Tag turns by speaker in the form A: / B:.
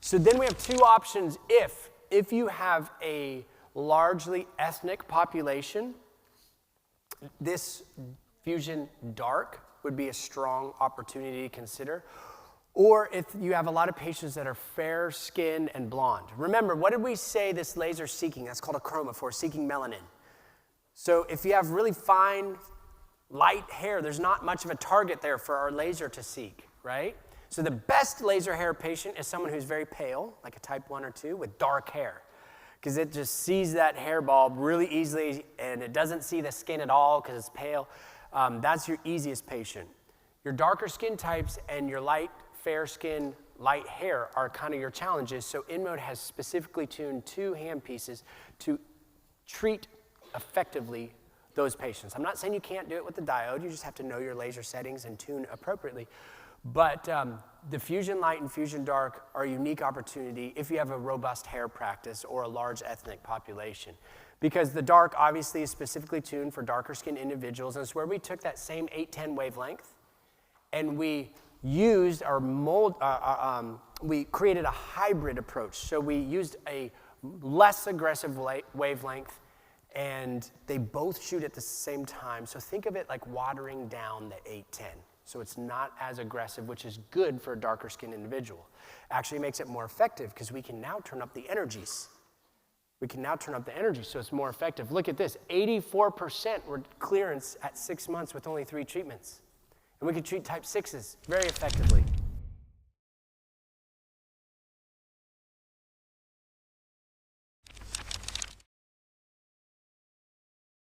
A: So then we have two options if you have a largely ethnic population, this Fusion Dark would be a strong opportunity to consider. Or if you have a lot of patients that are fair skinned and blonde. Remember, what did we say this laser is seeking? That's called a chromophore, seeking melanin. So if you have really fine, light hair, there's not much of a target there for our laser to seek, right? So the best laser hair patient is someone who's very pale, like a type 1 or 2, with dark hair. Because it just sees that hair bulb really easily, and it doesn't see the skin at all because it's pale. That's your easiest patient. Your darker skin types and your light, fair skin, light hair are kind of your challenges. So InMode has specifically tuned 2 handpieces to treat effectively those patients. I'm not saying you can't do it with the diode. You just have to know your laser settings and tune appropriately. But the Fusion Light and Fusion Dark are a unique opportunity if you have a robust hair practice or a large ethnic population. Because the dark obviously is specifically tuned for darker skinned individuals, and it's where we took that same 810 wavelength and we used our mold, we created a hybrid approach. So we used a less aggressive wavelength, and they both shoot at the same time. So think of it like watering down the 810. So it's not as aggressive, which is good for a darker skinned individual. Actually makes it more effective because we can now turn up the energies. We can now turn up the energy so it's more effective. Look at this, 84% were clearance at 6 months with only 3 treatments. And we can treat type 6s very effectively.